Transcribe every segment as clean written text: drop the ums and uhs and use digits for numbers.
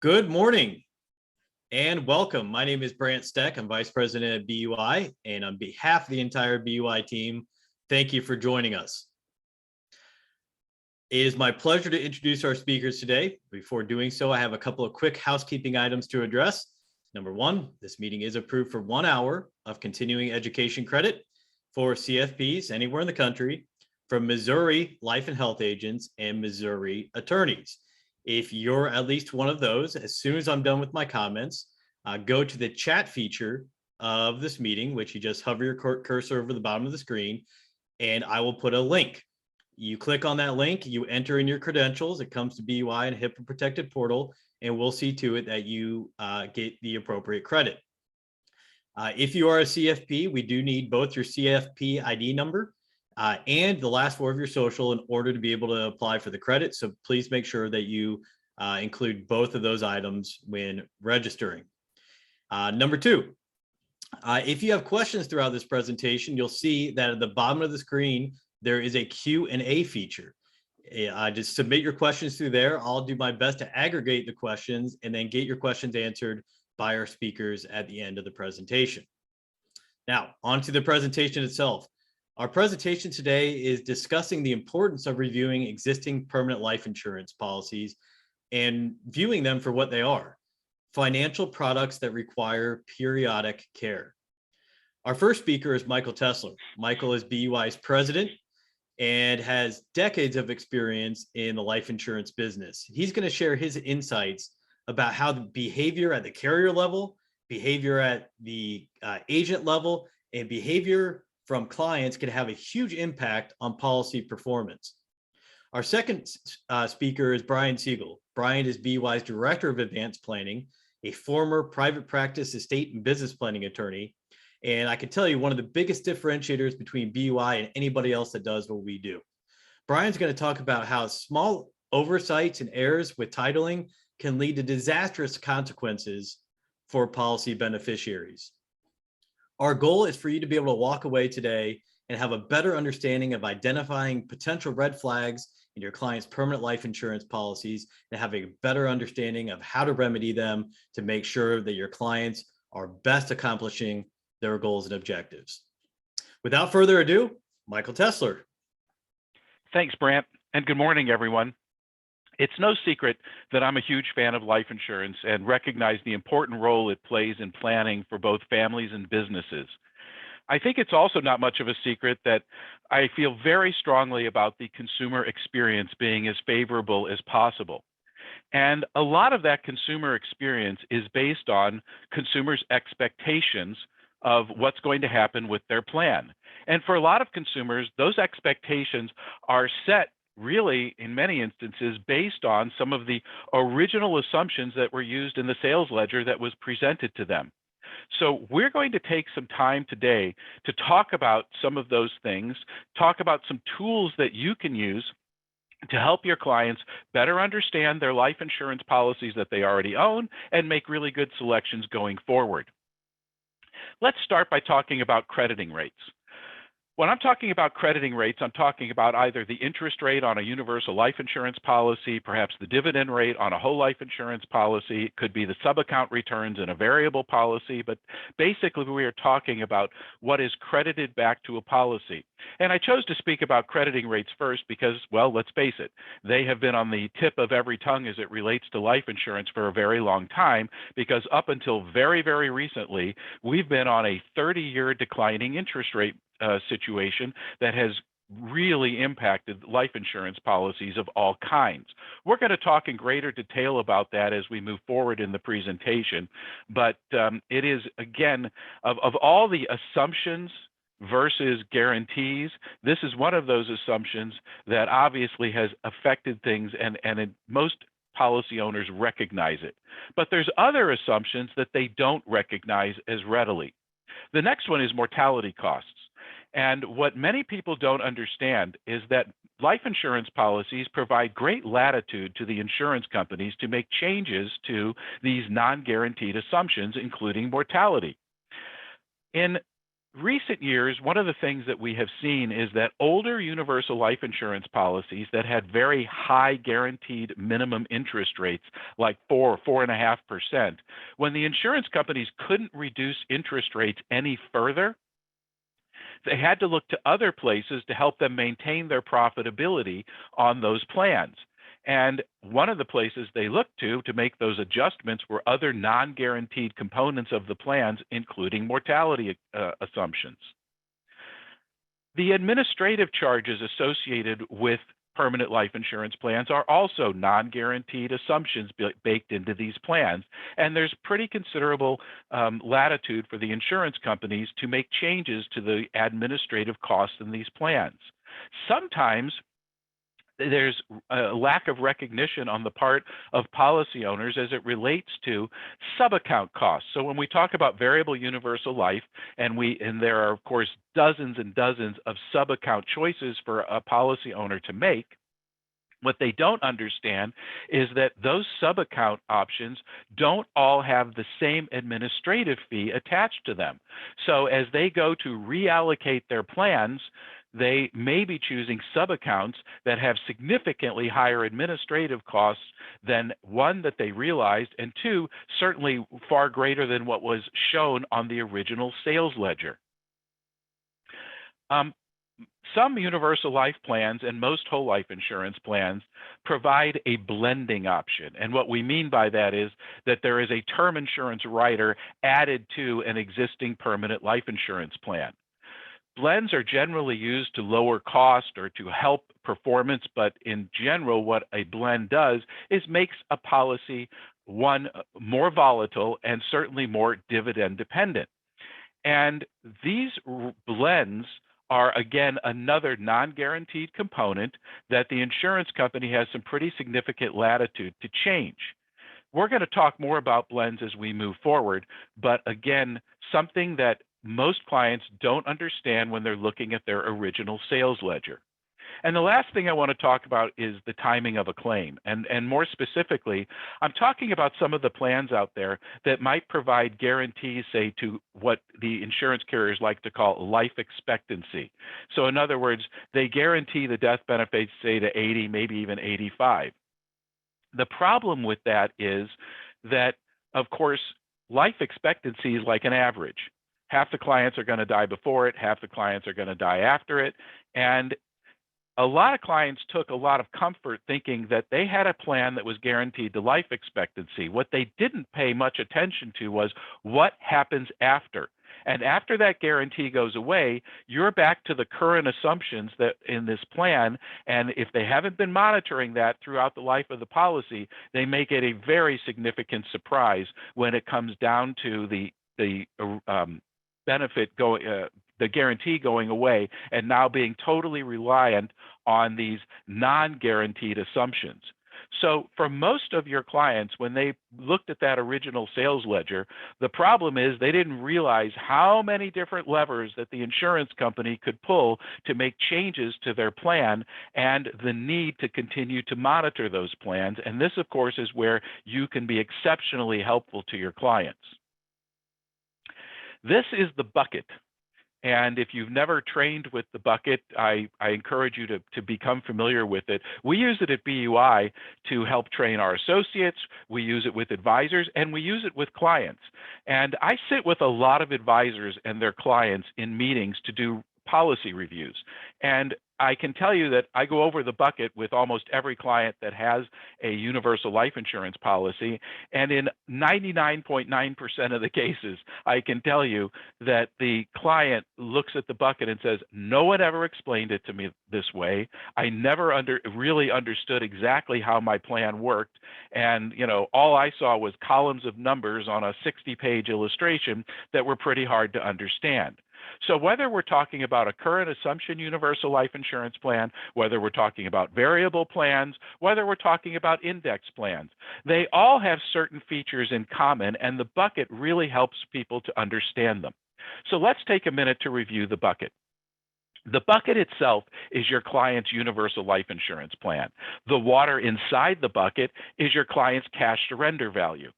Good morning and welcome. My name is Brant Steck. I'm Vice President at BUI, and on behalf of the entire BUI team, thank you for joining us. It is my pleasure to introduce our speakers today. Before doing so, I have a couple of quick housekeeping items to address. Number one, this meeting is approved for 1 hour of continuing education credit for CFPs anywhere in the country from Missouri life and health agents and Missouri attorneys. If you're at least one of those, as soon as I'm done with my comments, go to the chat feature of this meeting, which you just hover your cursor over the bottom of the screen, and I will put a link. You click on that link, you enter in your credentials, it comes to BUI and HIPAA protected portal, and we'll see to it that you get the appropriate credit. If you are a CFP, we do need both your CFP ID number and the last four of your social in order to be able to apply for the credit. So please make sure that you include both of those items when registering. Number two, if you have questions throughout this presentation, you'll see that at the bottom of the screen, there is a Q&A feature. Just submit your questions through there. I'll do my best to aggregate the questions and then get your questions answered by our speakers at the end of the presentation. Now, on to the presentation itself. Our presentation today is discussing the importance of reviewing existing permanent life insurance policies and viewing them for what they are: financial products that require periodic care. Our first speaker is Michael Tessler. Michael is BUI's president and has decades of experience in the life insurance business. He's going to share his insights about how the behavior at the carrier level, behavior at the agent level, and behavior from clients can have a huge impact on policy performance. Our second speaker is Brian Seigel. Brian is BUI's Director of Advanced Planning, a former private practice estate and business planning attorney. And I can tell you one of the biggest differentiators between BUI and anybody else that does what we do. Brian's going to talk about how small oversights and errors with titling can lead to disastrous consequences for policy beneficiaries. Our goal is for you to be able to walk away today and have a better understanding of identifying potential red flags in your client's permanent life insurance policies and have a better understanding of how to remedy them to make sure that your clients are best accomplishing their goals and objectives. Without further ado, Michael Tessler. Thanks, Brant, and good morning, everyone. It's no secret that I'm a huge fan of life insurance and recognize the important role it plays in planning for both families and businesses. I think it's also not much of a secret that I feel very strongly about the consumer experience being as favorable as possible. And a lot of that consumer experience is based on consumers' expectations of what's going to happen with their plan. And for a lot of consumers, those expectations are set really, in many instances, based on some of the original assumptions that were used in the sales ledger that was presented to them. So we're going to take some time today to talk about some of those things, talk about some tools that you can use to help your clients better understand their life insurance policies that they already own and make really good selections going forward. Let's start by talking about crediting rates. When I'm talking about crediting rates, I'm talking about either the interest rate on a universal life insurance policy, perhaps the dividend rate on a whole life insurance policy. It could be the sub-account returns in a variable policy, but basically we are talking about what is credited back to a policy. And I chose to speak about crediting rates first because, well, let's face it, they have been on the tip of every tongue as it relates to life insurance for a very long time, because up until very, very recently, we've been on a 30-year declining interest rate situation that has really impacted life insurance policies of all kinds. We're going to talk in greater detail about that as we move forward in the presentation, but it is, again, of all the assumptions versus guarantees, this is one of those assumptions that obviously has affected things, and most policy owners recognize it. But there's other assumptions that they don't recognize as readily. The next one is mortality costs. And what many people don't understand is that life insurance policies provide great latitude to the insurance companies to make changes to these non-guaranteed assumptions, including mortality. In recent years, one of the things that we have seen is that older universal life insurance policies that had very high guaranteed minimum interest rates, like 4.5%, when the insurance companies couldn't reduce interest rates any further, they had to look to other places to help them maintain their profitability on those plans. And one of the places they looked to make those adjustments were other non-guaranteed components of the plans, including mortality assumptions. The administrative charges associated with permanent life insurance plans are also non-guaranteed assumptions baked into these plans. And there's pretty considerable latitude for the insurance companies to make changes to the administrative costs in these plans. Sometimes there's a lack of recognition on the part of policy owners as it relates to sub-account costs. So when we talk about variable universal life, and there are, of course, dozens and dozens of sub-account choices for a policy owner to make, what they don't understand is that those sub-account options don't all have the same administrative fee attached to them. So as they go to reallocate their plans, they may be choosing sub-accounts that have significantly higher administrative costs than one, that they realized, and two, certainly far greater than what was shown on the original sales ledger. Some universal life plans and most whole life insurance plans provide a blending option. And what we mean by that is that there is a term insurance rider added to an existing permanent life insurance plan. Blends are generally used to lower cost or to help performance, but in general, what a blend does is makes a policy, one, more volatile and certainly more dividend dependent. And these blends are, again, another non-guaranteed component that the insurance company has some pretty significant latitude to change. We're going to talk more about blends as we move forward, but again, something that most clients don't understand when they're looking at their original sales ledger. And the last thing I want to talk about is the timing of a claim. And more specifically, I'm talking about some of the plans out there that might provide guarantees, say, to what the insurance carriers like to call life expectancy. So in other words, they guarantee the death benefits, say, to 80, maybe even 85. The problem with that is that, of course, life expectancy is like an average. Half the clients are going to die before it, half the clients are going to die after it. And a lot of clients took a lot of comfort thinking that they had a plan that was guaranteed to life expectancy. What they didn't pay much attention to was what happens after. And after that guarantee goes away, you're back to the current assumptions that in this plan. And if they haven't been monitoring that throughout the life of the policy, they may get a very significant surprise when it comes down to the benefit going, the guarantee going away, and now being totally reliant on these non-guaranteed assumptions. So for most of your clients, when they looked at that original sales ledger, the problem is they didn't realize how many different levers that the insurance company could pull to make changes to their plan, and the need to continue to monitor those plans. And this, of course, is where you can be exceptionally helpful to your clients. This is the bucket. And if you've never trained with the bucket, I encourage you to become familiar with it. We use it at BUI to help train our associates. We use it with advisors, and we use it with clients. And I sit with a lot of advisors and their clients in meetings to do policy reviews. And I can tell you that I go over the bucket with almost every client that has a universal life insurance policy. And in 99.9% of the cases, I can tell you that the client looks at the bucket and says, no one ever explained it to me this way. I never really understood exactly how my plan worked. And, all I saw was columns of numbers on a 60-page illustration that were pretty hard to understand. So whether we're talking about a current assumption universal life insurance plan, whether we're talking about variable plans, whether we're talking about index plans, they all have certain features in common, and the bucket really helps people to understand them. So let's take a minute to review the bucket. The bucket itself is your client's universal life insurance plan. The water inside the bucket is your client's cash surrender value.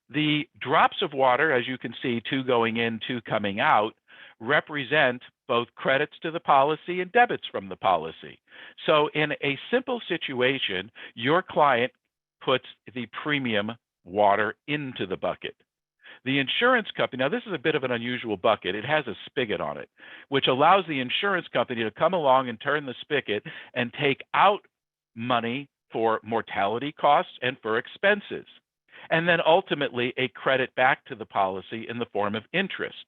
The drops of water, as you can see, 2 going in, 2 coming out, represent both credits to the policy and debits from the policy. So in a simple situation, your client puts the premium water into the bucket. The insurance company, now this is a bit of an unusual bucket. It has a spigot on it, which allows the insurance company to come along and turn the spigot and take out money for mortality costs and for expenses, and then ultimately a credit back to the policy in the form of interest.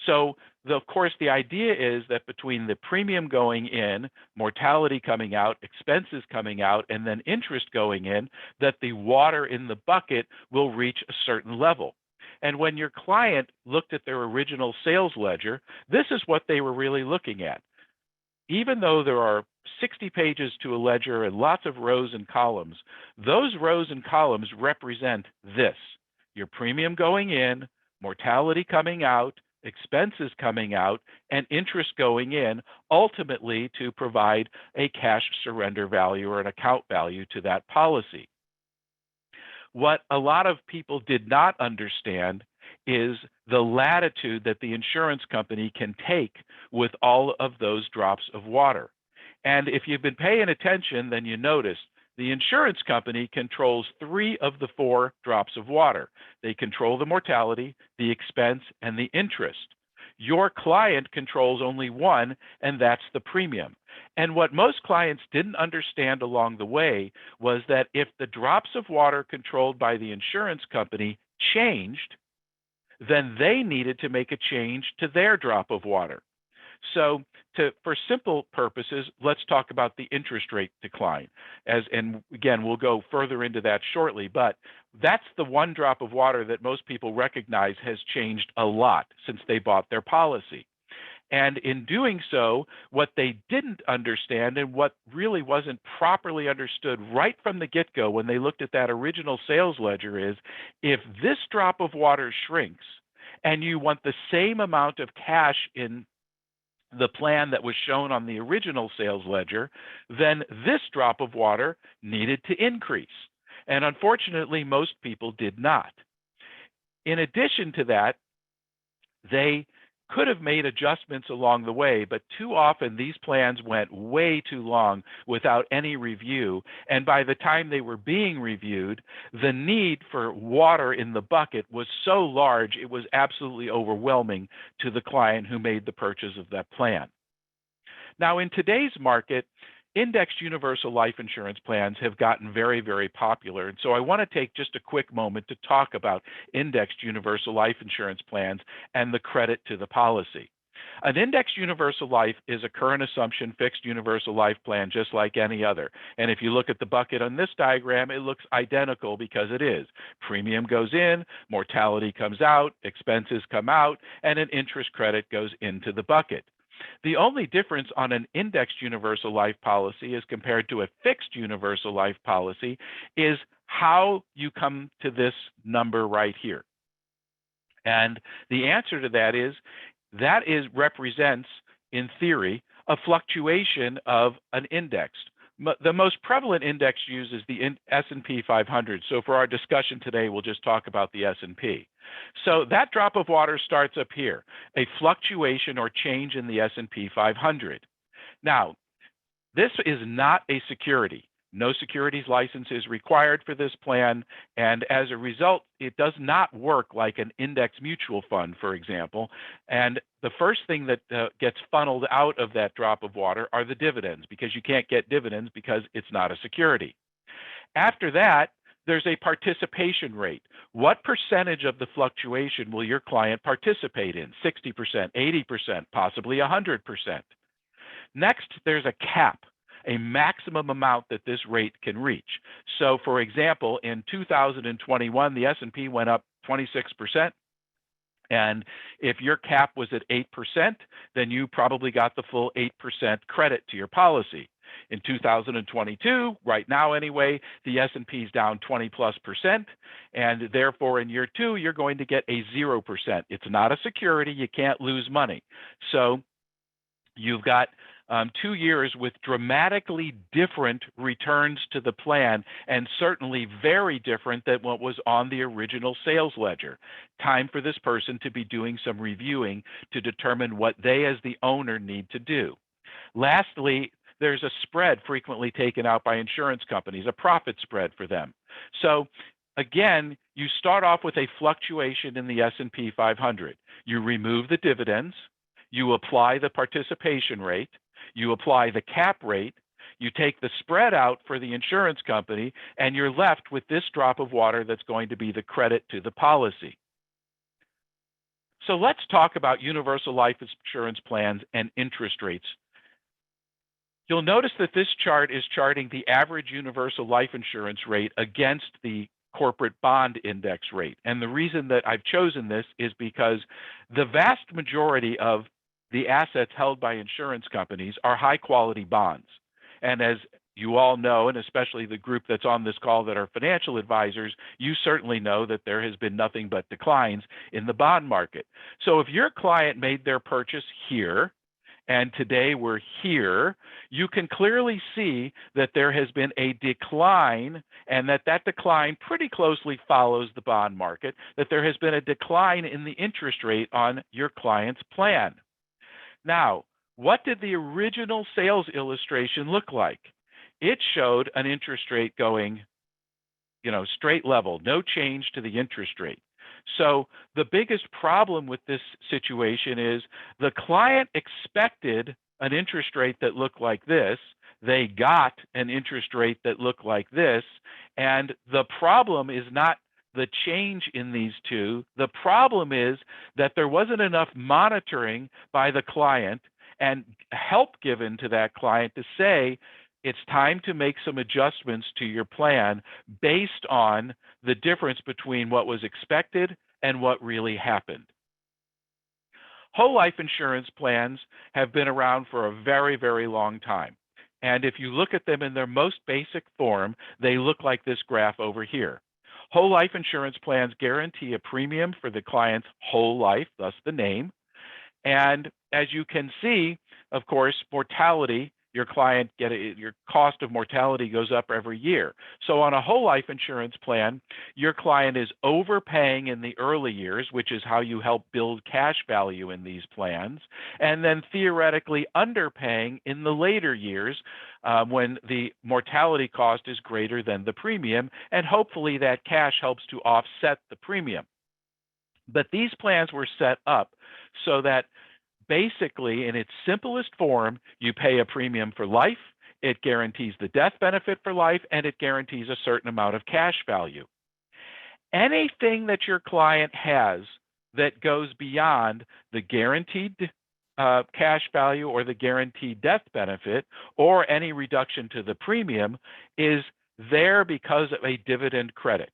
So, of course, the idea is that between the premium going in, mortality coming out, expenses coming out, and then interest going in, that the water in the bucket will reach a certain level. And when your client looked at their original sales ledger, this is what they were really looking at. Even though there are 60 pages to a ledger and lots of rows and columns, those rows and columns represent this: your premium going in, mortality coming out, expenses coming out, and interest going in, ultimately to provide a cash surrender value or an account value to that policy. What a lot of people did not understand is the latitude that the insurance company can take with all of those drops of water. And if you've been paying attention, then you notice the insurance company controls 3 of the 4 drops of water. They control the mortality, the expense, and the interest. Your client controls only 1, and that's the premium. And what most clients didn't understand along the way was that if the drops of water controlled by the insurance company changed, then they needed to make a change to their drop of water. So for simple purposes, let's talk about the interest rate decline. And again, we'll go further into that shortly, but that's the one drop of water that most people recognize has changed a lot since they bought their policy. And in doing so, what they didn't understand and what really wasn't properly understood right from the get-go when they looked at that original sales ledger is, if this drop of water shrinks and you want the same amount of cash in the plan that was shown on the original sales ledger, then this drop of water needed to increase. And unfortunately, most people did not. In addition to that, they could have made adjustments along the way, but too often these plans went way too long without any review. And by the time they were being reviewed, the need for water in the bucket was so large, it was absolutely overwhelming to the client who made the purchase of that plan. Now, in today's market, indexed universal life insurance plans have gotten very, very popular. And so I want to take just a quick moment to talk about indexed universal life insurance plans and the credit to the policy. An indexed universal life is a current assumption fixed universal life plan just like any other. And if you look at the bucket on this diagram, it looks identical because it is. Premium goes in, mortality comes out, expenses come out, and an interest credit goes into the bucket. The only difference on an indexed universal life policy as compared to a fixed universal life policy is how you come to this number right here. And the answer to that represents, in theory, a fluctuation of an index. The most prevalent index used is the S&P 500. So for our discussion today, we'll just talk about the S&P. So that drop of water starts up here, a fluctuation or change in the S&P 500. Now, this is not a security. No securities license is required for this plan, and as a result, it does not work like an index mutual fund, for example. And the first thing that gets funneled out of that drop of water are the dividends, because you can't get dividends because it's not a security. After that, there's a participation rate. What percentage of the fluctuation will your client participate in? 60%, 80%, possibly 100%. Next, there's a cap, a maximum amount that this rate can reach. So for example, in 2021, the S&P went up 26%. And if your cap was at 8%, then you probably got the full 8% credit to your policy. In 2022, right now anyway, the S&P is down 20+%, and therefore in year 2, you're going to get a 0%. It's not a security, you can't lose money. So you've got 2 years with dramatically different returns to the plan, and certainly very different than what was on the original sales ledger. Time for this person to be doing some reviewing to determine what they as the owner need to do. Lastly, there's a spread frequently taken out by insurance companies, a profit spread for them. So again, you start off with a fluctuation in the S&P 500. You remove the dividends, you apply the participation rate, you apply the cap rate, you take the spread out for the insurance company, and you're left with this drop of water that's going to be the credit to the policy. So let's talk about universal life insurance plans and interest rates. You'll notice that this chart is charting the average universal life insurance rate against the corporate bond index rate. And the reason that I've chosen this is because the vast majority of the assets held by insurance companies are high quality bonds. And as you all know, and especially the group that's on this call that are financial advisors, you certainly know that there has been nothing but declines in the bond market. So if your client made their purchase here, and today we're here, you can clearly see that there has been a decline, and that decline pretty closely follows the bond market, that there has been a decline in the interest rate on your client's plan. Now, what did the original sales illustration look like? It showed an interest rate going, straight level, no change to the interest rate. So the biggest problem with this situation is the client expected an interest rate that looked like this. They got an interest rate that looked like this. And the problem is not the change in these two. The problem is that there wasn't enough monitoring by the client and help given to that client to say, it's time to make some adjustments to your plan based on the difference between what was expected and what really happened. Whole life insurance plans have been around for a very, very long time. And if you look at them in their most basic form, they look like this graph over here. Whole life insurance plans guarantee a premium for the client's whole life, thus the name. And as you can see, of course, mortality, your cost of mortality goes up every year. So on a whole life insurance plan, your client is overpaying in the early years, which is how you help build cash value in these plans, and then theoretically underpaying in the later years when the mortality cost is greater than the premium, and hopefully that cash helps to offset the premium. But these plans were set up so that basically, in its simplest form, you pay a premium for life, it guarantees the death benefit for life, and it guarantees a certain amount of cash value. Anything that your client has that goes beyond the guaranteed cash value or the guaranteed death benefit or any reduction to the premium is there because of a dividend credit,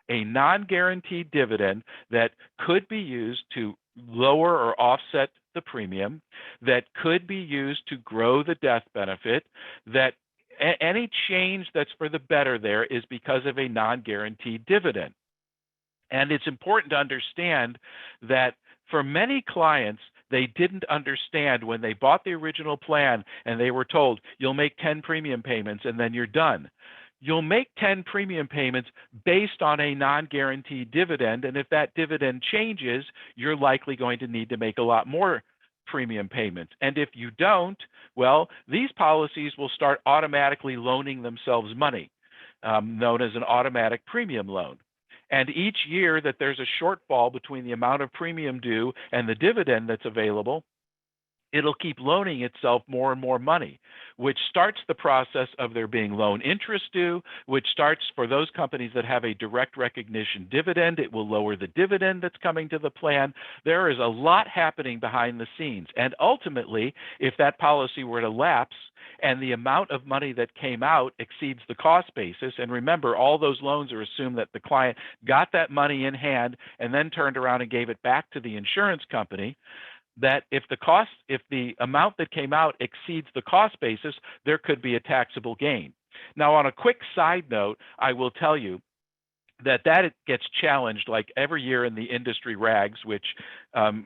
a non-guaranteed dividend that could be used to lower or offset the premium, that could be used to grow the death benefit, that any change that's for the better there is because of a non-guaranteed dividend. And it's important to understand that for many clients, they didn't understand when they bought the original plan and they were told, you'll make 10 premium payments and then you're done. You'll make 10 premium payments based on a non-guaranteed dividend, and if that dividend changes, you're likely going to need to make a lot more premium payments. And if you don't, well, these policies will start automatically loaning themselves money, known as an automatic premium loan. And each year that there's a shortfall between the amount of premium due and the dividend that's available, it'll keep loaning itself more and more money, which starts the process of there being loan interest due, which starts for those companies that have a direct recognition dividend. It will lower the dividend that's coming to the plan. There is a lot happening behind the scenes. And ultimately, if that policy were to lapse and the amount of money that came out exceeds the cost basis, and remember, all those loans are assumed that the client got that money in hand and then turned around and gave it back to the insurance company, that if the amount that came out exceeds the cost basis, there could be a taxable gain. Now, on a quick side note, I will tell you that gets challenged like every year in the industry rags, which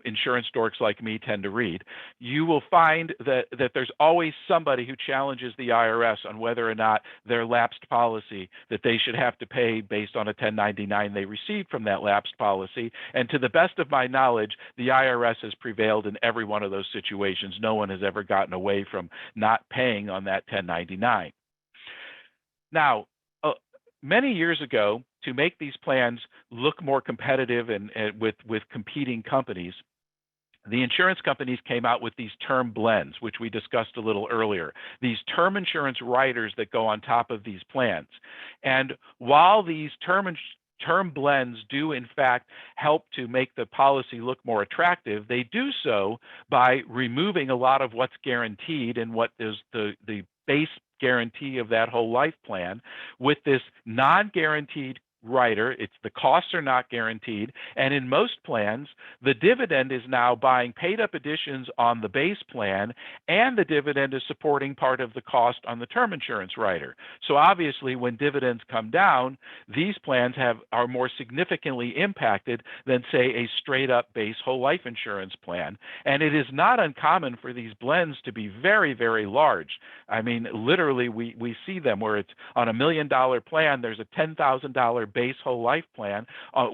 insurance dorks like me tend to read. You will find that there's always somebody who challenges the IRS on whether or not their lapsed policy that they should have to pay based on a 1099 they received from that lapsed policy. And to the best of my knowledge, the IRS has prevailed in every one of those situations. No one has ever gotten away from not paying on that 1099. Now, many years ago, to make these plans look more competitive and with competing companies, the insurance companies came out with these term blends, which we discussed a little earlier, these term insurance riders that go on top of these plans. And while these term blends do in fact help to make the policy look more attractive, they do so by removing a lot of what's guaranteed and what is the base guarantee of that whole life plan with this non-guaranteed rider. It's the costs are not guaranteed, and in most plans the dividend is now buying paid up additions on the base plan, and the dividend is supporting part of the cost on the term insurance rider. So obviously when dividends come down, these plans are more significantly impacted than say a straight up base whole life insurance plan. And it is not uncommon for these blends to be very, very large. I mean, literally we see them where it's on $1 million plan, there's a $10,000 base whole life plan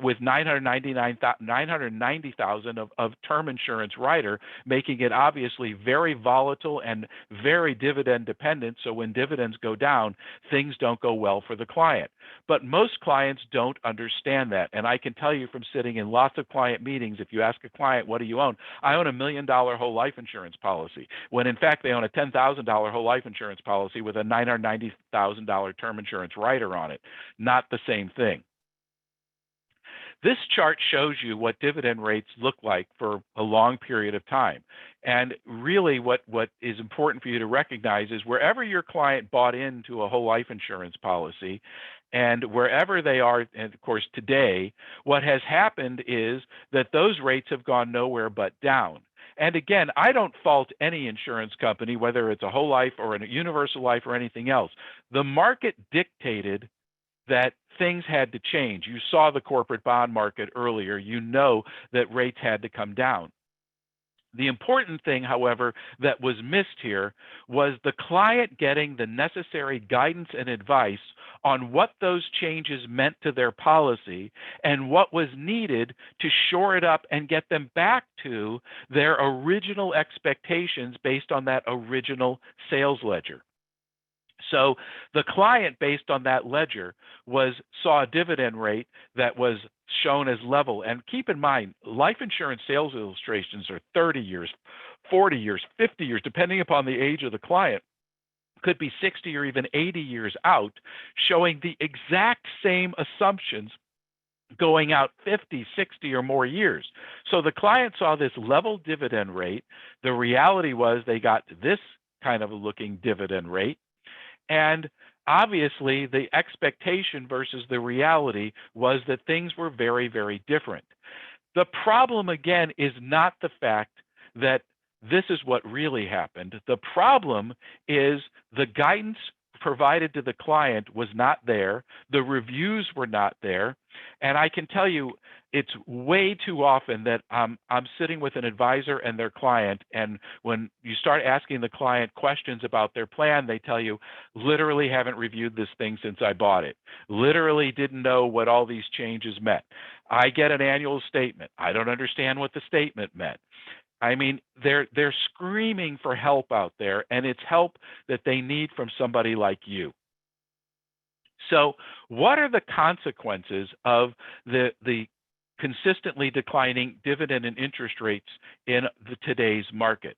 with $990,000 of term insurance rider, making it obviously very volatile and very dividend dependent. So when dividends go down, things don't go well for the client. But most clients don't understand that. And I can tell you from sitting in lots of client meetings, if you ask a client, what do you own? I own $1 million whole life insurance policy, when in fact they own a $10,000 whole life insurance policy with a $990,000 term insurance rider on it. Not the same thing. This chart shows you what dividend rates look like for a long period of time. And really what is important for you to recognize is wherever your client bought into a whole life insurance policy and wherever they are, and of course today, what has happened is that those rates have gone nowhere but down. And again, I don't fault any insurance company, whether it's a whole life or a universal life or anything else. The market dictated that things had to change. You saw the corporate bond market earlier. You know that rates had to come down. The important thing, however, that was missed here was the client getting the necessary guidance and advice on what those changes meant to their policy and what was needed to shore it up and get them back to their original expectations based on that original sales ledger. So the client, based on that ledger, saw a dividend rate that was shown as level. And keep in mind, life insurance sales illustrations are 30 years, 40 years, 50 years, depending upon the age of the client. Could be 60 or even 80 years out, showing the exact same assumptions going out 50, 60 or more years. So the client saw this level dividend rate. The reality was they got this kind of a looking dividend rate. And obviously, the expectation versus the reality was that things were very, very different. The problem, again, is not the fact that this is what really happened. The problem is the guidance provided to the client was not there. The reviews were not there. And I can tell you, it's way too often that I'm sitting with an advisor and their client, and when you start asking the client questions about their plan, they tell you, literally haven't reviewed this thing since I bought it. Literally didn't know what all these changes meant. I get an annual statement. I don't understand what the statement meant. I mean, they're screaming for help out there, and it's help that they need from somebody like you. So what are the consequences of the consistently declining dividend and interest rates in today's market?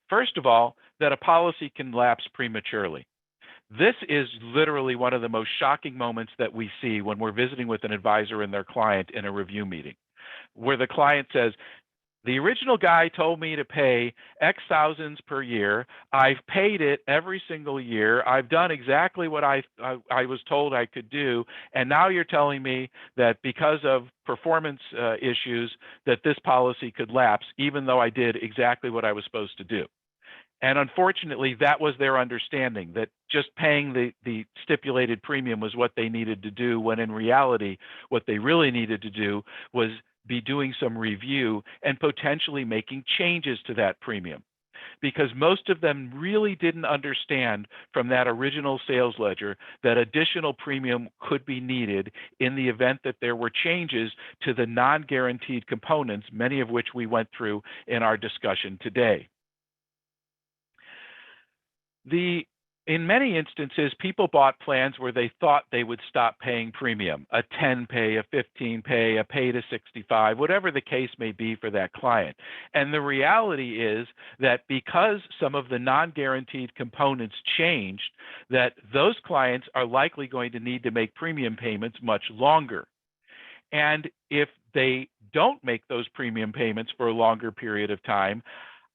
First of all, that a policy can lapse prematurely. This is literally one of the most shocking moments that we see when we're visiting with an advisor and their client in a review meeting, where the client says, the original guy told me to pay X thousands per year. I've paid it every single year. I've done exactly what I was told I could do. And now you're telling me that because of performance issues, that this policy could lapse, even though I did exactly what I was supposed to do. And unfortunately, that was their understanding, that just paying the stipulated premium was what they needed to do, when in reality, what they really needed to do was be doing some review and potentially making changes to that premium. Because most of them really didn't understand from that original sales ledger that additional premium could be needed in the event that there were changes to the non-guaranteed components, many of which we went through in our discussion today. In many instances, people bought plans where they thought they would stop paying premium, a 10 pay, a 15 pay, a pay to 65, whatever the case may be for that client. And the reality is that because some of the non-guaranteed components changed, that those clients are likely going to need to make premium payments much longer. And if they don't make those premium payments for a longer period of time,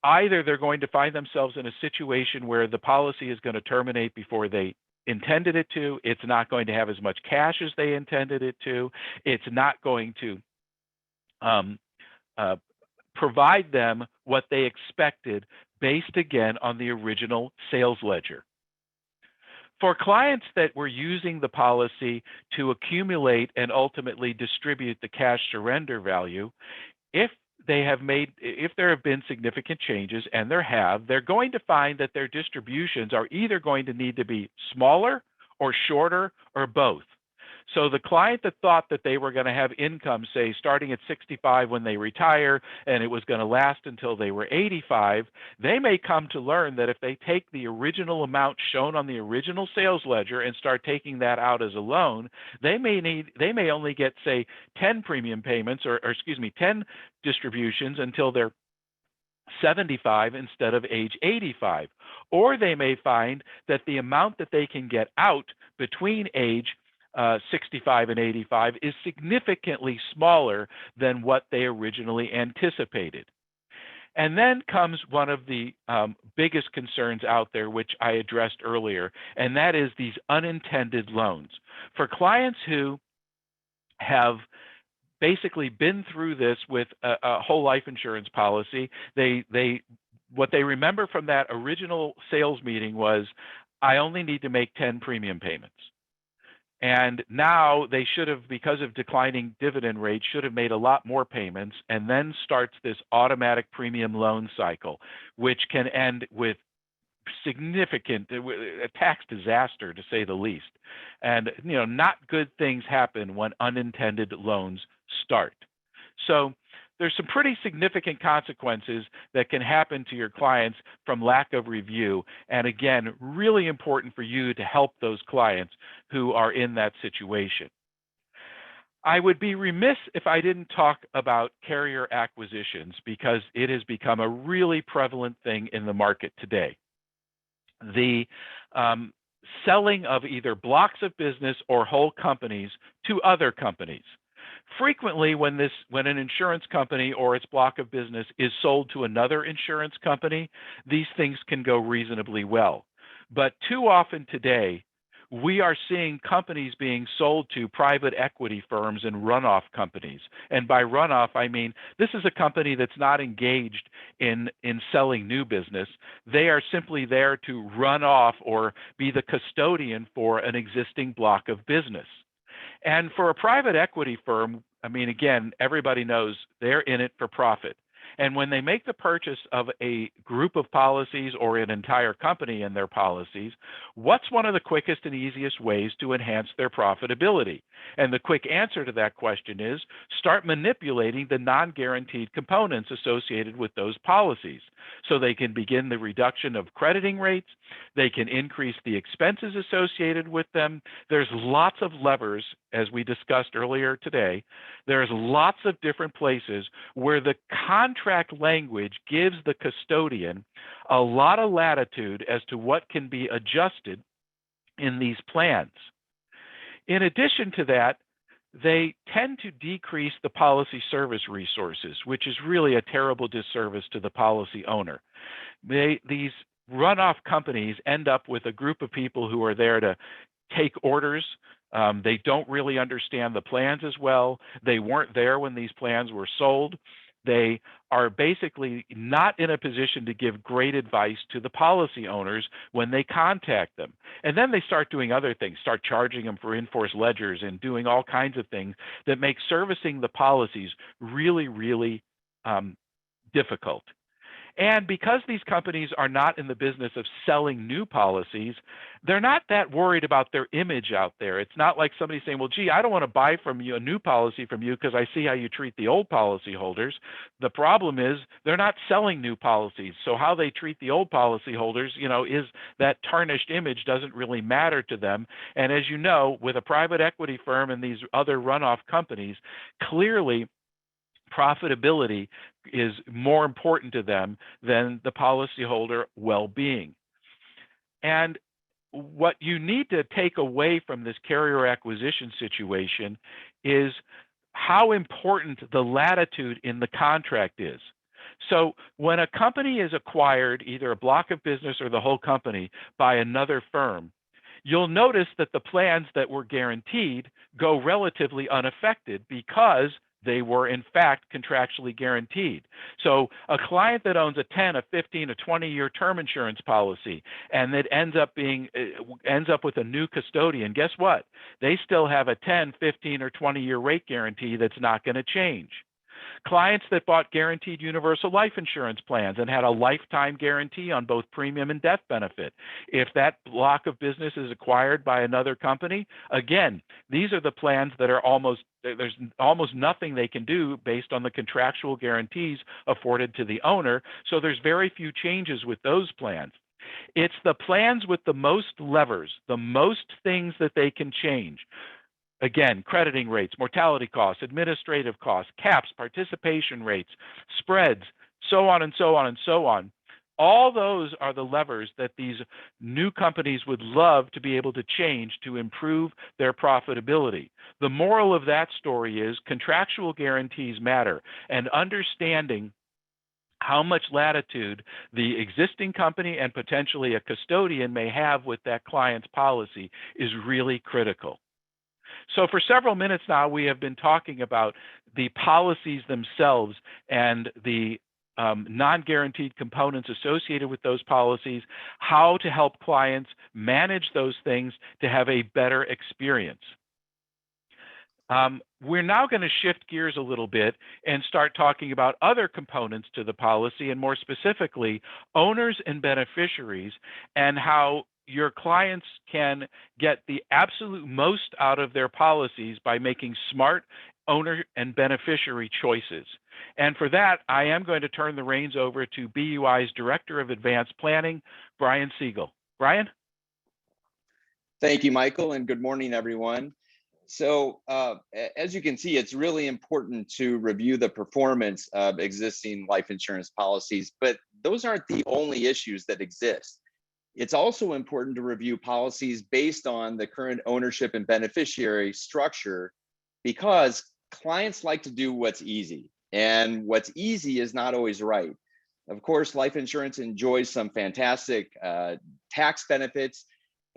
either they're going to find themselves in a situation where the policy is going to terminate before they intended it to, it's not going to have as much cash as they intended it to, it's not going to provide them what they expected based, again, on the original sales ledger. For clients that were using the policy to accumulate and ultimately distribute the cash surrender value, if there have been significant changes, and they're going to find that their distributions are either going to need to be smaller or shorter or both. So the client that thought that they were going to have income, say, starting at 65 when they retire, and it was going to last until they were 85, they may come to learn that if they take the original amount shown on the original sales ledger and start taking that out as a loan, they may only get, say, 10 premium payments, or 10 distributions until they're 75 instead of age 85. Or they may find that the amount that they can get out between age 65 and 85 is significantly smaller than what they originally anticipated. And then comes one of the biggest concerns out there, which I addressed earlier, and that is these unintended loans. For clients who have basically been through this with a whole life insurance policy, what they remember from that original sales meeting was, I only need to make 10 premium payments. And now they should have, because of declining dividend rates, should have made a lot more payments, and then starts this automatic premium loan cycle, which can end with significant, a tax disaster, to say the least. And not good things happen when unintended loans start. So there's some pretty significant consequences that can happen to your clients from lack of review. And again, really important for you to help those clients who are in that situation. I would be remiss if I didn't talk about carrier acquisitions, because it has become a really prevalent thing in the market today. The selling of either blocks of business or whole companies to other companies. Frequently, when an insurance company or its block of business is sold to another insurance company, these things can go reasonably well. But too often today, we are seeing companies being sold to private equity firms and runoff companies. And by runoff, I mean this is a company that's not engaged in selling new business. They are simply there to run off or be the custodian for an existing block of business. And for a private equity firm, I mean, again, everybody knows they're in it for profit. And when they make the purchase of a group of policies or an entire company and their policies, what's one of the quickest and easiest ways to enhance their profitability? And the quick answer to that question is start manipulating the non-guaranteed components associated with those policies. So they can begin the reduction of crediting rates, they can increase the expenses associated with them. There's lots of levers, as we discussed earlier today. There's lots of different places where the contract language gives the custodian a lot of latitude as to what can be adjusted in these plans. In addition to that, they tend to decrease the policy service resources, which is really a terrible disservice to the policy owner. These runoff companies end up with a group of people who are there to take orders. They don't really understand the plans as well. They weren't there when these plans were sold. They are basically not in a position to give great advice to the policy owners when they contact them. And then they start doing other things, start charging them for in-force ledgers and doing all kinds of things that make servicing the policies really, really difficult. And because these companies are not in the business of selling new policies, they're not that worried about their image out there. It's not like somebody saying, well, gee, I don't want to buy from you a new policy from you because I see how you treat the old policyholders. The problem is they're not selling new policies. So how they treat the old policyholders, is that tarnished image doesn't really matter to them. And as you know, with a private equity firm and these other runoff companies, clearly profitability is more important to them than the policyholder well-being. And what you need to take away from this carrier acquisition situation is how important the latitude in the contract is. So when a company is acquired, either a block of business or the whole company, by another firm, you'll notice that the plans that were guaranteed go relatively unaffected because they were in fact contractually guaranteed. So a client that owns a 10, a 15, a 20-year term insurance policy, and that ends up with a new custodian, guess what? They still have a 10, 15, or 20-year rate guarantee that's not going to change. Clients that bought guaranteed universal life insurance plans and had a lifetime guarantee on both premium and death benefit. If that block of business is acquired by another company, again, these are the plans that are there's almost nothing they can do based on the contractual guarantees afforded to the owner. So there's very few changes with those plans. It's the plans with the most levers, the most things that they can change. Again, crediting rates, mortality costs, administrative costs, caps, participation rates, spreads, so on and so on and so on. All those are the levers that these new companies would love to be able to change to improve their profitability. The moral of that story is contractual guarantees matter, and understanding how much latitude the existing company and potentially a custodian may have with that client's policy is really critical. So for several minutes now, we have been talking about the policies themselves and the non-guaranteed components associated with those policies, how to help clients manage those things to have a better experience. We're now going to shift gears a little bit and start talking about other components to the policy, and more specifically, owners and beneficiaries, and how your clients can get the absolute most out of their policies by making smart owner and beneficiary choices. And for that, I am going to turn the reins over to BUI's Director of Advanced Planning, Brian Seigel. Brian? Thank you, Michael, and good morning, everyone. So as you can see, it's really important to review the performance of existing life insurance policies, but those aren't the only issues that exist. It's also important to review policies based on the current ownership and beneficiary structure, because clients like to do what's easy, and what's easy is not always right. Of course, life insurance enjoys some fantastic tax benefits,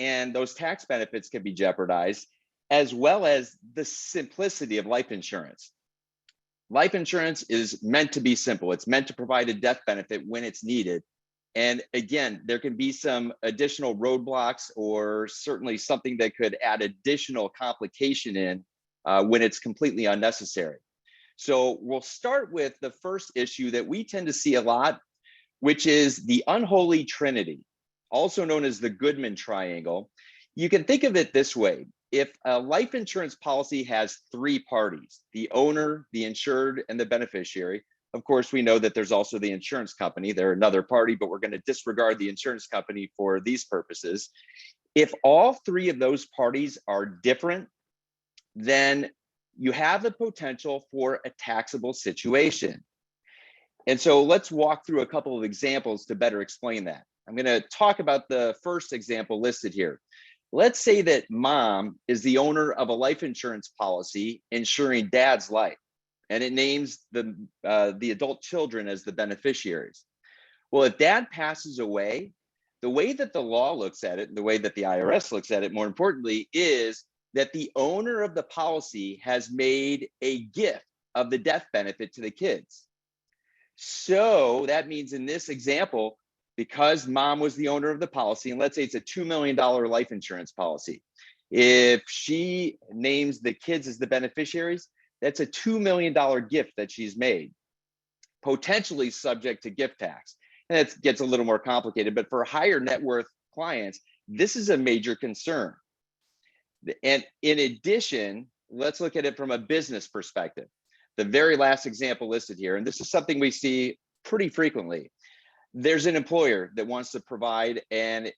and those tax benefits can be jeopardized, as well as the simplicity of life insurance. Life insurance is meant to be simple. It's meant to provide a death benefit when it's needed. And again, there can be some additional roadblocks or certainly something that could add additional complication in when it's completely unnecessary. So we'll start with the first issue that we tend to see a lot, which is the unholy trinity, also known as the Goodman triangle. You can think of it this way. If a life insurance policy has three parties, the owner, the insured, and the beneficiary, of course, we know that there's also the insurance company. They're another party, but we're going to disregard the insurance company for these purposes. If all three of those parties are different, then you have the potential for a taxable situation. And so let's walk through a couple of examples to better explain that. I'm going to talk about the first example listed here. Let's say that mom is the owner of a life insurance policy insuring dad's life, and it names the adult children as the beneficiaries. Well, if dad passes away, the way that the law looks at it, and the way that the IRS looks at it, more importantly, is that the owner of the policy has made a gift of the death benefit to the kids. So that means in this example, because mom was the owner of the policy, and let's say it's a $2 million life insurance policy, if she names the kids as the beneficiaries, that's a $2 million gift that she's made, potentially subject to gift tax. And that gets a little more complicated, but for higher net worth clients, this is a major concern. And in addition, let's look at it from a business perspective. The very last example listed here, and this is something we see pretty frequently. There's an employer that wants to provide a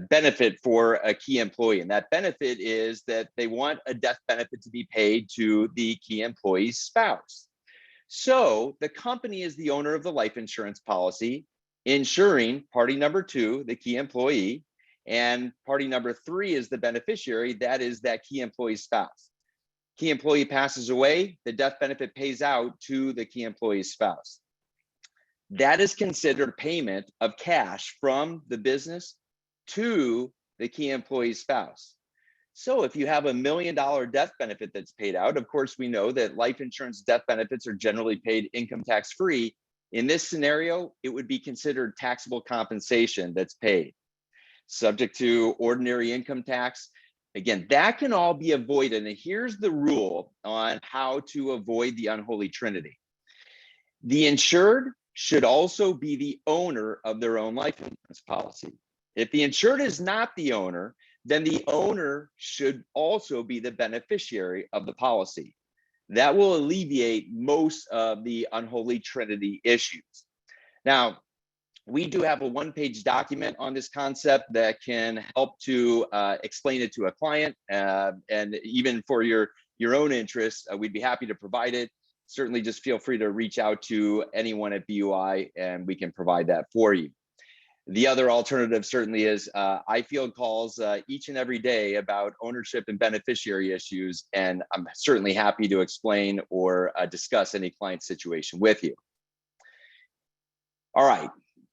benefit for a key employee, and that benefit is that they want a death benefit to be paid to the key employee's spouse. So the company is the owner of the life insurance policy, insuring party number 2, the key employee, and party number 3 is the beneficiary, that is that key employee's spouse. Key employee passes away, the death benefit pays out to the key employee's spouse. That is considered payment of cash from the business to the key employee's spouse. So if you have $1 million death benefit that's paid out, of course, we know that life insurance death benefits are generally paid income tax free. In this scenario, it would be considered taxable compensation that's paid, subject to ordinary income tax. Again, that can all be avoided. And here's the rule on how to avoid the unholy trinity. The insured should also be the owner of their own life insurance policy. If the insured is not the owner, then the owner should also be the beneficiary of the policy. That will alleviate most of the unholy trinity issues. Now, we do have a one-page document on this concept that can help to explain it to a client, and even for your own interest, we'd be happy to provide it. Certainly just feel free to reach out to anyone at BUI and we can provide that for you. The other alternative certainly is I field calls each and every day about ownership and beneficiary issues, and I'm certainly happy to explain or discuss any client situation with you. All right.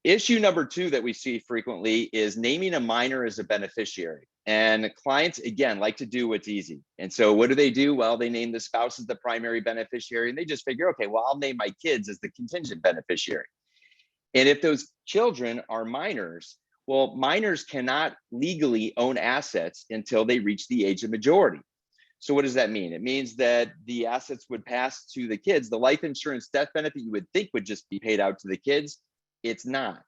Issue number 2 that we see frequently is naming a minor as a beneficiary. And clients, again, like to do what's easy. And so what do? Well, they name the spouse as the primary beneficiary, and they just figure, okay, well, I'll name my kids as the contingent beneficiary. And if those children are minors, well, minors cannot legally own assets until they reach the age of majority. So what does that mean? It means that the assets would pass to the kids. The life insurance death benefit you would think would just be paid out to the kids. It's not.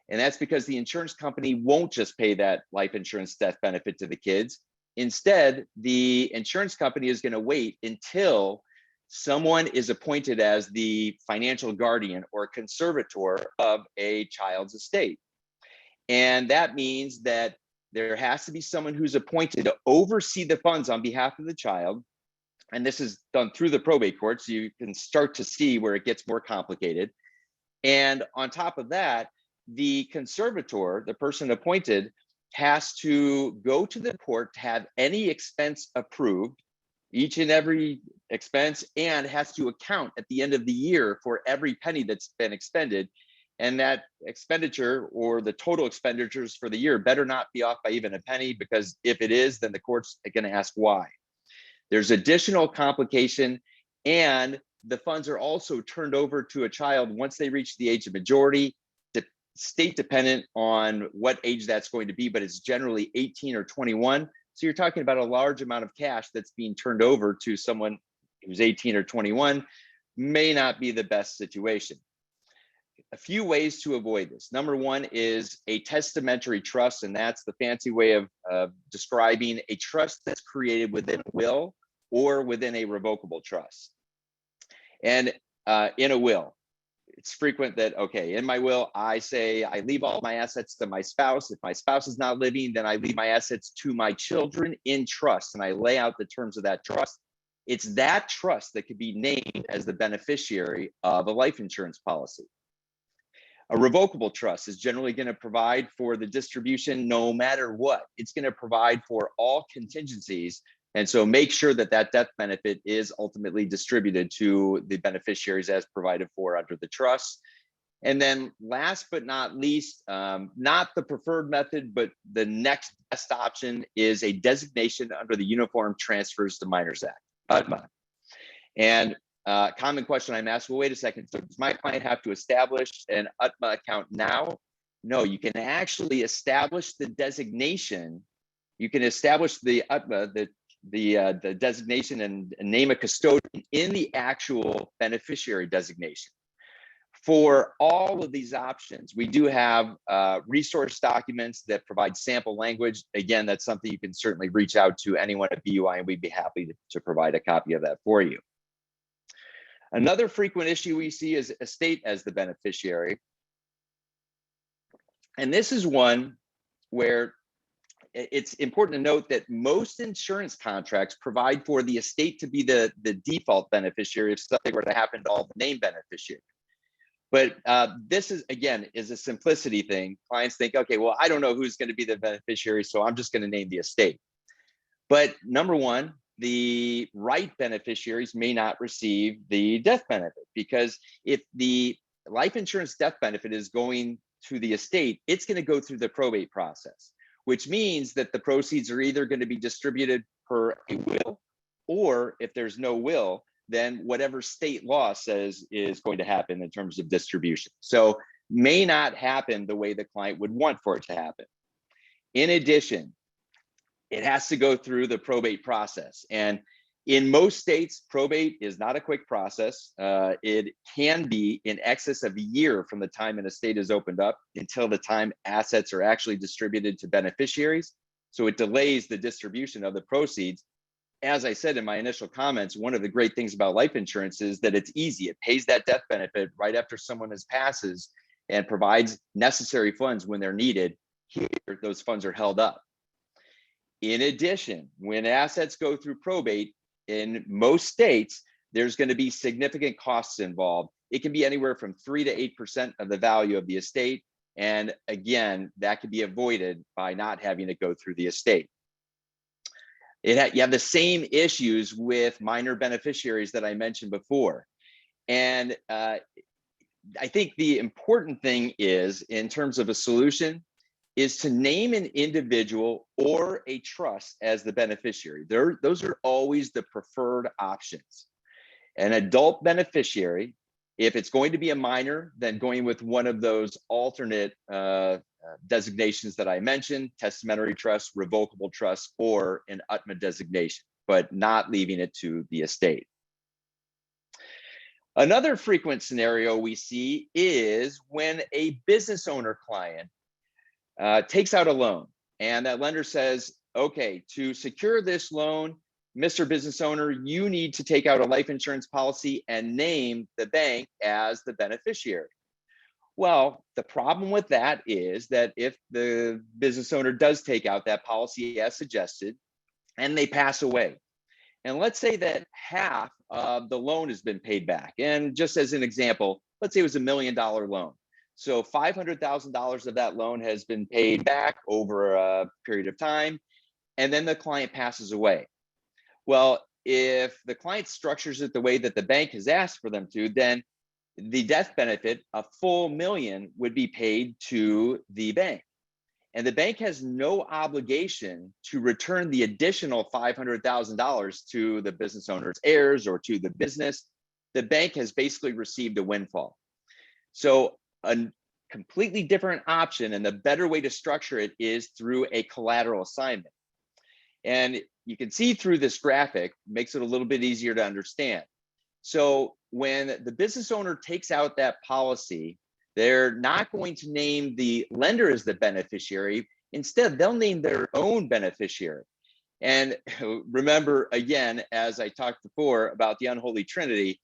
And that's because the insurance company won't just pay that life insurance death benefit to the kids. Instead, the insurance company is going to wait until someone is appointed as the financial guardian or conservator of a child's estate. And that means that there has to be someone who's appointed to oversee the funds on behalf of the child. And this is done through the probate court, so you can start to see where it gets more complicated. And on top of that, the conservator, the person appointed, has to go to the court to have any expense approved, each and every expense, and has to account at the end of the year for every penny that's been expended. And that expenditure or the total expenditures for the year better not be off by even a penny, because if it is, then the court's going to ask why. There's additional complication, and the funds are also turned over to a child once they reach the age of majority, state dependent on what age that's going to be, but it's generally 18 or 21. So you're talking about a large amount of cash that's being turned over to someone who's 18 or 21, may not be the best situation. A few ways to avoid this. Number 1 is a testamentary trust, and that's the fancy way of describing a trust that's created within a will or within a revocable trust. And in a will, it's frequent that, okay, in my will, I say I leave all my assets to my spouse. If my spouse is not living, then I leave my assets to my children in trust, and I lay out the terms of that trust. It's that trust that could be named as the beneficiary of a life insurance policy. A revocable trust is generally going to provide for the distribution no matter what. It's going to provide for all contingencies. And so make sure that that death benefit is ultimately distributed to the beneficiaries as provided for under the trust. And then last but not least, not the preferred method, but the next best option is a designation under the Uniform Transfers to Minors Act, UTMA. And Common question I'm asked, well, wait a second, so does my client have to establish an UTMA account now? No, you can actually establish the designation. You can establish the UTMA, the designation, and name a custodian in the actual beneficiary designation. For all of these options, we do have resource documents that provide sample language. Again, that's something you can certainly reach out to anyone at BUI, and we'd be happy to provide a copy of that for you. Another frequent issue we see is estate as the beneficiary. And this is one where it's important to note that most insurance contracts provide for the estate to be the default beneficiary if something were to happen to all the named beneficiaries. But this is, again, is a simplicity thing. Clients think, okay, well, I don't know who's going to be the beneficiary, so I'm just going to name the estate. But number one, the right beneficiaries may not receive the death benefit, because if the life insurance death benefit is going to the estate, it's going to go through the probate process, which means that the proceeds are either going to be distributed per a will, or if there's no will, then whatever state law says is going to happen in terms of distribution. So may not happen the way the client would want for it to happen. In addition, it has to go through the probate process. And in most states, probate is not a quick process. It can be in excess of a year from the time an estate is opened up until the time assets are actually distributed to beneficiaries. So it delays the distribution of the proceeds. As I said in my initial comments, one of the great things about life insurance is that it's easy. It pays that death benefit right after someone has passes and provides necessary funds when they're needed. Here, those funds are held up. In addition, when assets go through probate, in most states, there's going to be significant costs involved. It can be anywhere from 3 to 8% of the value of the estate. And again, that could be avoided by not having it go through the estate. You have the same issues with minor beneficiaries that I mentioned before. And I think the important thing is, in terms of a solution, is to name an individual or a trust as the beneficiary. Those are always the preferred options. An adult beneficiary, if it's going to be a minor, then going with one of those alternate designations that I mentioned: testamentary trust, revocable trust, or an UTMA designation, but not leaving it to the estate. Another frequent scenario we see is when a business owner client takes out a loan, and that lender says, okay, to secure this loan, Mr. Business Owner, you need to take out a life insurance policy and name the bank as the beneficiary. Well, the problem with that is that if the business owner does take out that policy as suggested and they pass away, and let's say that half of the loan has been paid back, and just as an example, let's say it was $1 million loan. So $500,000 of that loan has been paid back over a period of time, and then the client passes away. Well, if the client structures it the way that the bank has asked for them to, then the death benefit, a full $1 million, would be paid to the bank. And the bank has no obligation to return the additional $500,000 to the business owner's heirs or to the business. The bank has basically received a windfall. So a completely different option, and the better way to structure it, is through a collateral assignment. And you can see through this graphic, makes it a little bit easier to understand. So when the business owner takes out that policy, they're not going to name the lender as the beneficiary. Instead, they'll name their own beneficiary. And remember, again, as I talked before about the unholy trinity,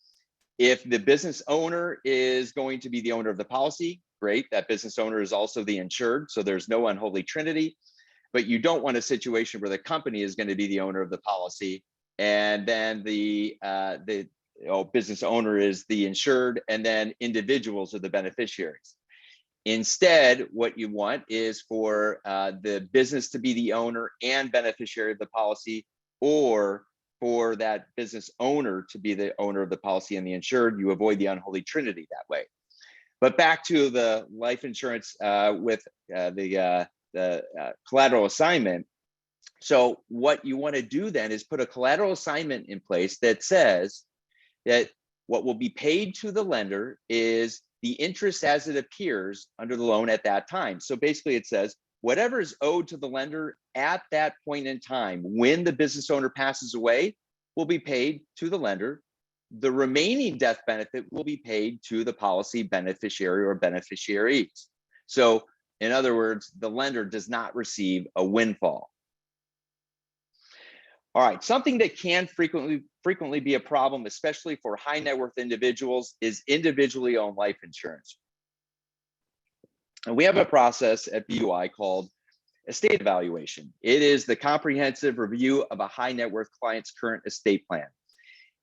if the business owner is going to be the owner of the policy, great, that business owner is also the insured, so there's no unholy trinity. But you don't want a situation where the company is going to be the owner of the policy, and then the business owner is the insured, and then individuals are the beneficiaries. Instead, what you want is for the business to be the owner and beneficiary of the policy, or for that business owner to be the owner of the policy and the insured. You avoid the unholy trinity that way. But back to the life insurance with the collateral assignment. So what you want to do then is put a collateral assignment in place that says that What will be paid to the lender is the interest as it appears under the loan at that time. So basically it says whatever is owed to the lender at that point in time when the business owner passes away will be paid to the lender. The remaining death benefit will be paid to the policy beneficiary or beneficiaries. So in other words, the lender does not receive a windfall. All right, something that can frequently be a problem, especially for high net worth individuals, is individually owned life insurance. And we have a process at BUI called estate evaluation. It is the comprehensive review of a high net worth client's current estate plan.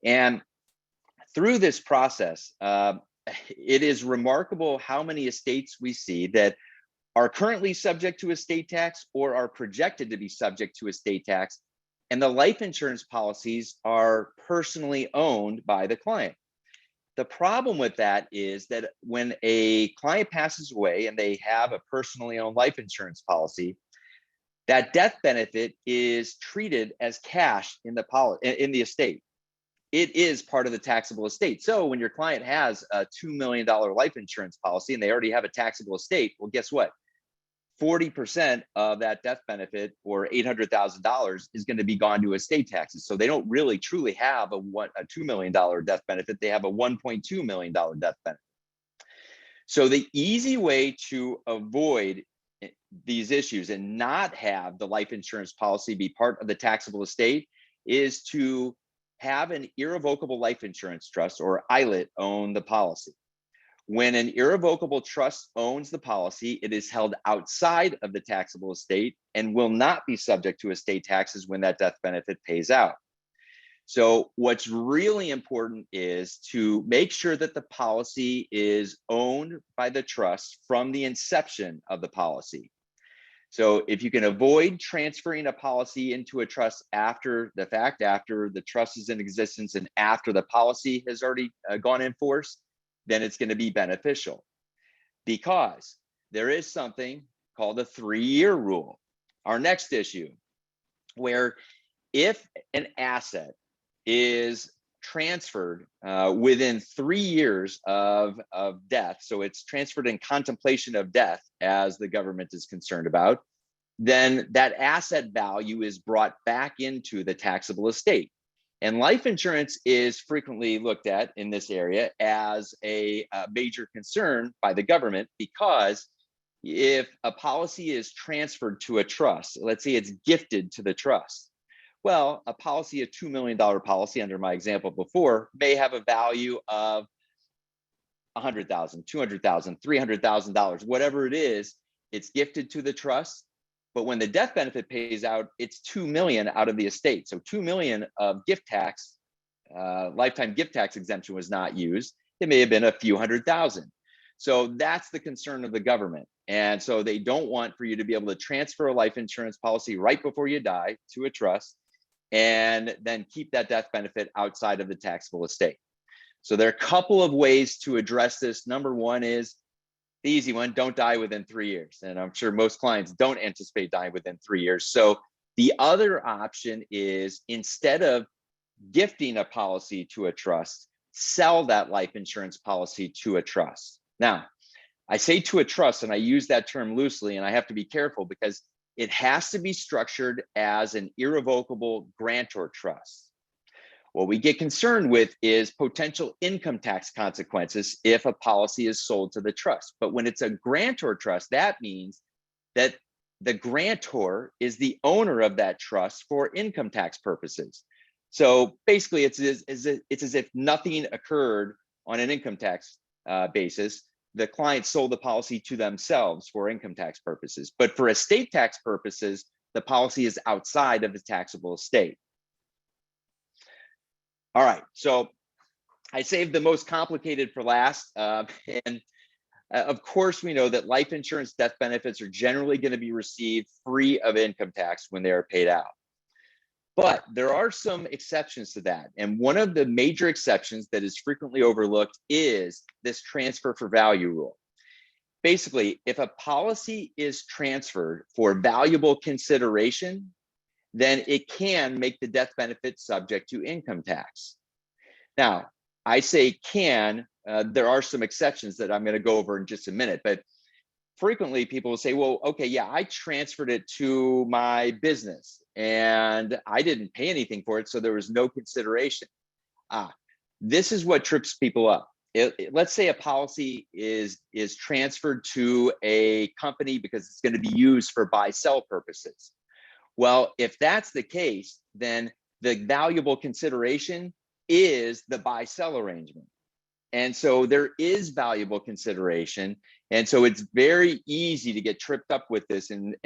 And through this process, it is remarkable how many estates we see that are currently subject to estate tax or are projected to be subject to estate tax. And the life insurance policies are personally owned by the client. The problem with that is that when a client passes away and they have a personally owned life insurance policy, that death benefit is treated as cash in the estate. It is part of the taxable estate. So when your client has a $2 million life insurance policy and they already have a taxable estate, well, guess what? 40% of that death benefit, or $800,000, is going to be gone to estate taxes. So they don't really truly have a $2 million death benefit. They have a $1.2 million death benefit. So the easy way to avoid these issues and not have the life insurance policy be part of the taxable estate is to have an irrevocable life insurance trust, or ILIT, own the policy. When an irrevocable trust owns the policy, it is held outside of the taxable estate and will not be subject to estate taxes when that death benefit pays out. So what's really important is to make sure that the policy is owned by the trust from the inception of the policy. So if you can avoid transferring a policy into a trust after the fact, after the trust is in existence and after the policy has already gone in force, then it's going to be beneficial, because there is something called a 3-year rule. Our next issue, where if an asset is transferred within 3 years of death, so it's transferred in contemplation of death, as the government is concerned about, then that asset value is brought back into the taxable estate. And life insurance is frequently looked at in this area as a major concern by the government, because if a policy is transferred to a trust, let's say it's gifted to the trust, well, a policy, a $2 million policy under my example before, may have a value of $100,000, $200,000, $300,000, whatever it is, it's gifted to the trust. But when the death benefit pays out, it's $2 million out of the estate. So $2 million of gift tax, lifetime gift tax exemption was not used. It may have been a few $100,000. So that's the concern of the government. And so they don't want for you to be able to transfer a life insurance policy right before you die to a trust and then keep that death benefit outside of the taxable estate. So there are a couple of ways to address this. Number one is the easy one: don't die within 3 years. And I'm sure most clients don't anticipate dying within 3 years. So the other option is, instead of gifting a policy to a trust, sell that life insurance policy to a trust. Now, I say to a trust, and I use that term loosely, and I have to be careful because it has to be structured as an irrevocable grantor trust. What we get concerned with is potential income tax consequences if a policy is sold to the trust. But when it's a grantor trust, that means that the grantor is the owner of that trust for income tax purposes. So basically, it's as if nothing occurred on an income tax basis. The client sold the policy to themselves for income tax purposes. But for estate tax purposes, the policy is outside of the taxable estate. All right, so I saved the most complicated for last. And of course, we know that life insurance death benefits are generally going to be received free of income tax when they are paid out. But there are some exceptions to that. And one of the major exceptions that is frequently overlooked is this transfer for value rule. Basically, if a policy is transferred for valuable consideration, then it can make the death benefit subject to income tax. Now, I say can. There are some exceptions that I'm going to go over in just a minute, but frequently people will say, well, okay, yeah, I transferred it to my business and I didn't pay anything for it, so there was no consideration. This is what trips people up. Let's say a policy is transferred to a company because it's going to be used for buy-sell purposes. Well, if that's the case, then the valuable consideration is the buy-sell arrangement. And so there is valuable consideration. And so it's very easy to get tripped up with this and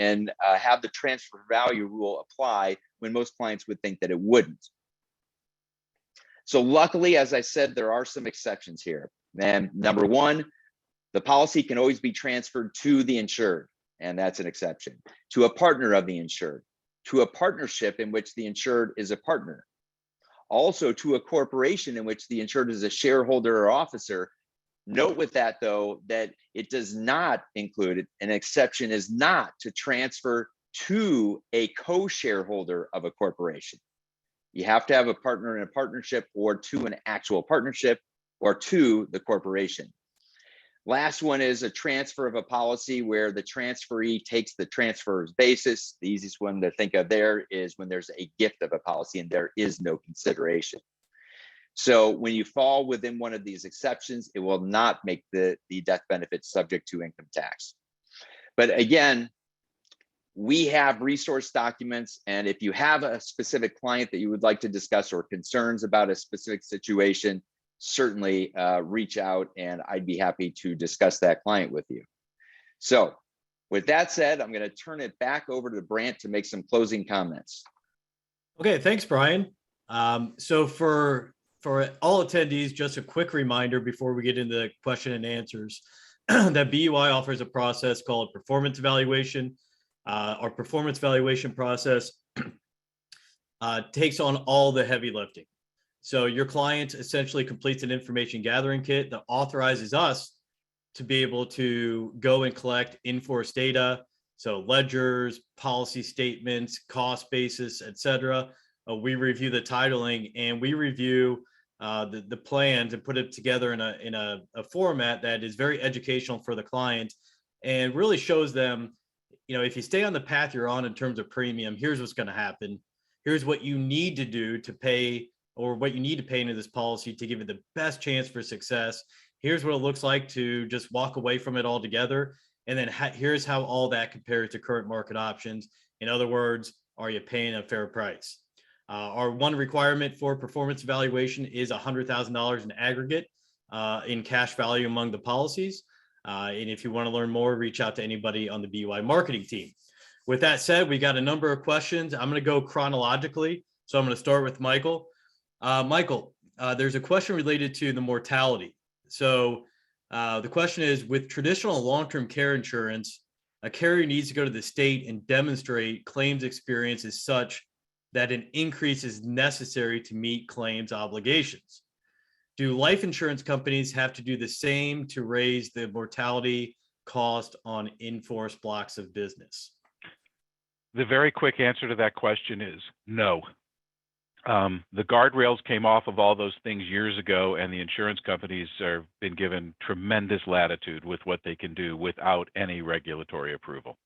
have the transfer value rule apply when most clients would think that it wouldn't. So luckily, as I said, there are some exceptions here. And number one, the policy can always be transferred to the insured, and that's an exception, to a partner of the insured, to a partnership in which the insured is a partner, also to a corporation in which the insured is a shareholder or officer. Note with that, though, that it does not include, an exception is not to transfer to a co-shareholder of a corporation. You have to have a partner in a partnership or to an actual partnership or to the corporation. Last one is a transfer of a policy where the transferee takes the transfer's basis. The easiest one to think of there is when there's a gift of a policy and there is no consideration. So when you fall within one of these exceptions, it will not make the death benefit subject to income tax. But again, we have resource documents, and if you have a specific client that you would like to discuss or concerns about a specific situation, certainly reach out and I'd be happy to discuss that client with you. So with that said, I'm going to turn it back over to Brant to make some closing comments. Okay, thanks, Brian. So for all attendees, just a quick reminder before we get into the question and answers, that BUI offers a process called performance evaluation. Our performance evaluation process takes on all the heavy lifting. So your client essentially completes an information gathering kit that authorizes us to be able to go and collect in-force data. So ledgers, policy statements, cost basis, et cetera. We review the titling and we review the plans and put it together in a format that is very educational for the client and really shows them, you know, if you stay on the path you're on in terms of premium, here's what's going to happen. Here's what you need to do to pay, or what you need to pay into this policy to give it the best chance for success. Here's what it looks like to just walk away from it altogether. And then here's how all that compares to current market options. In other words, are you paying a fair price? Our one requirement for performance evaluation is $100,000 in aggregate in cash value among the policies. And if you want to learn more, reach out to anybody on the BUI marketing team. With that said, we got a number of questions. I'm going to go chronologically. So I'm going to start with Michael. Michael, there's a question related to the mortality. So the question is, with traditional long-term care insurance, a carrier needs to go to the state and demonstrate claims experience is such that an increase is necessary to meet claims obligations. Do life insurance companies have to do the same to raise the mortality cost on in-force blocks of business? The very quick answer to that question is no. The guardrails came off of all those things years ago, and the insurance companies have been given tremendous latitude with what they can do without any regulatory approval.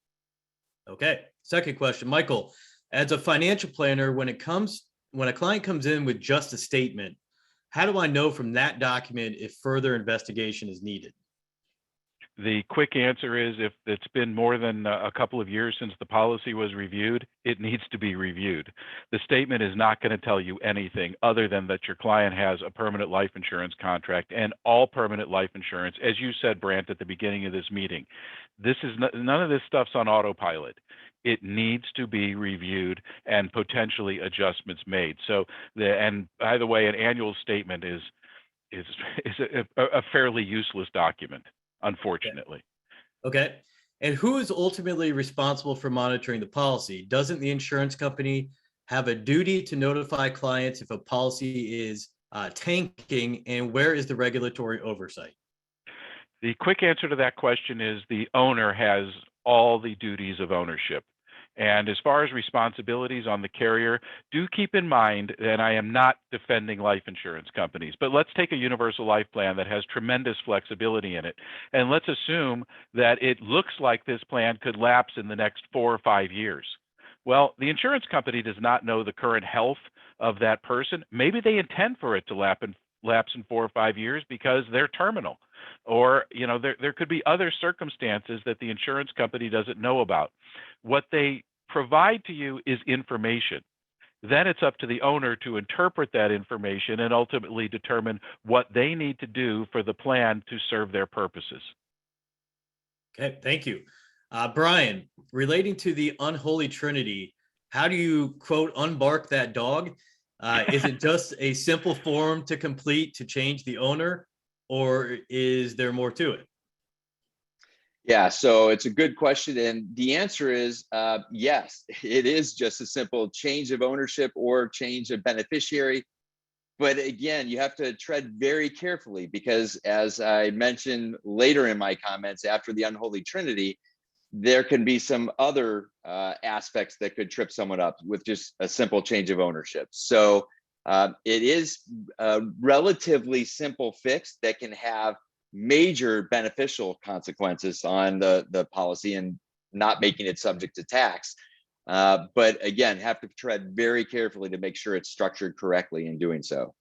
Okay. Second question, Michael, as a financial planner, when a client comes in with just a statement, how do I know from that document if further investigation is needed? The quick answer is, if it's been more than a couple of years since the policy was reviewed, it needs to be reviewed. The statement is not going to tell you anything other than that your client has a permanent life insurance contract, and all permanent life insurance, as you said, Brant, at the beginning of this meeting, none of this stuff's on autopilot. It needs to be reviewed and potentially adjustments made. So, and by the way, an annual statement is a fairly useless document, unfortunately. Okay. And who is ultimately responsible for monitoring the policy? Doesn't the insurance company have a duty to notify clients if a policy is tanking, and where is the regulatory oversight? The quick answer to that question is the owner has all the duties of ownership. And as far as responsibilities on the carrier, do keep in mind that I am not defending life insurance companies, but let's take a universal life plan that has tremendous flexibility in it. And let's assume that it looks like this plan could lapse in the next 4 or 5 years. Well, the insurance company does not know the current health of that person. Maybe they intend for it to lapse in 4 or 5 years because they're terminal. Or, there could be other circumstances that the insurance company doesn't know about. What they provide to you is information. Then it's up to the owner to interpret that information and ultimately determine what they need to do for the plan to serve their purposes. Okay, thank you. Brian, relating to the unholy trinity, how do you, quote, unbark that dog? Is it just a simple form to complete to change the owner, or is there more to it? Yeah, so it's a good question. And the answer is yes, it is just a simple change of ownership or change of beneficiary. But again, you have to tread very carefully because, as I mentioned later in my comments, after the unholy trinity, there can be some other aspects that could trip someone up with just a simple change of ownership. So it is a relatively simple fix that can have major beneficial consequences on the policy and not making it subject to tax. But again, have to tread very carefully to make sure it's structured correctly in doing so.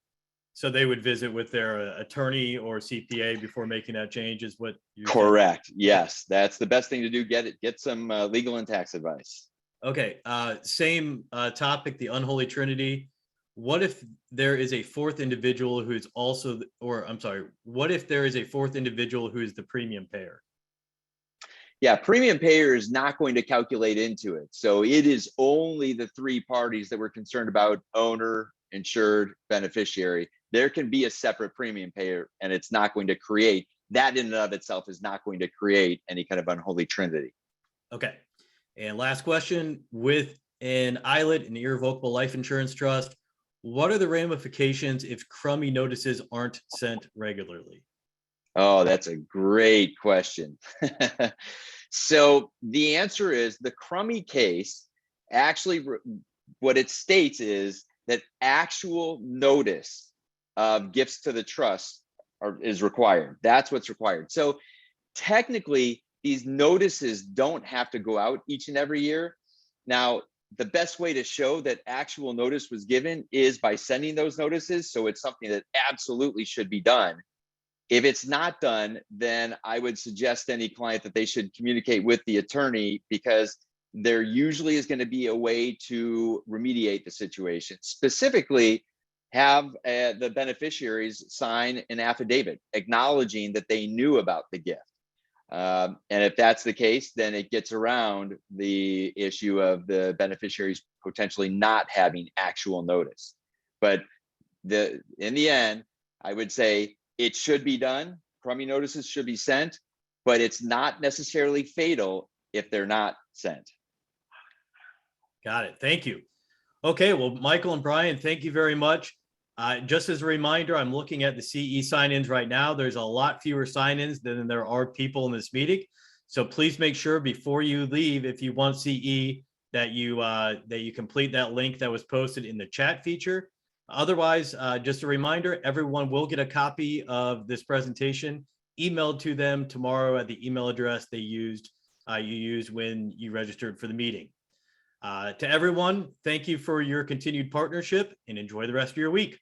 So they would visit with their attorney or CPA before making that change, is what you're saying? Correct. Yes, that's the best thing to do. Get some legal and tax advice. Okay, same topic, the unholy trinity. What if there is a fourth individual who is also, or I'm sorry, what if there is a fourth individual who is the premium payer? Yeah, premium payer is not going to calculate into it. So it is only the three parties that we're concerned about: owner, insured, beneficiary. There can be a separate premium payer, and it's not going to create that, in and of itself is not going to create any kind of unholy trinity. Okay. And last question, with an ILIT, an irrevocable life insurance trust, what are the ramifications if crummy notices aren't sent regularly? Oh, that's a great question. So the answer is the crummy case actually, what it states is that actual notice of gifts to the trust is required. That's what's required. So technically, these notices don't have to go out each and every year. Now, the best way to show that actual notice was given is by sending those notices. So it's something that absolutely should be done. If it's not done, then I would suggest any client that they should communicate with the attorney, because there usually is going to be a way to remediate the situation. Specifically, have the beneficiaries sign an affidavit acknowledging that they knew about the gift. And if that's the case, then it gets around the issue of the beneficiaries potentially not having actual notice. But in the end, I would say it should be done. Crummy notices should be sent, but it's not necessarily fatal if they're not sent. Got it. Thank you. Okay, well, Michael and Brian, thank you very much. Just as a reminder, I'm looking at the CE sign-ins right now. There's a lot fewer sign-ins than there are people in this meeting. So please make sure before you leave, if you want CE, that you complete that link that was posted in the chat feature. Otherwise, just a reminder, everyone will get a copy of this presentation emailed to them tomorrow at the email address you used when you registered for the meeting. To everyone, thank you for your continued partnership and enjoy the rest of your week.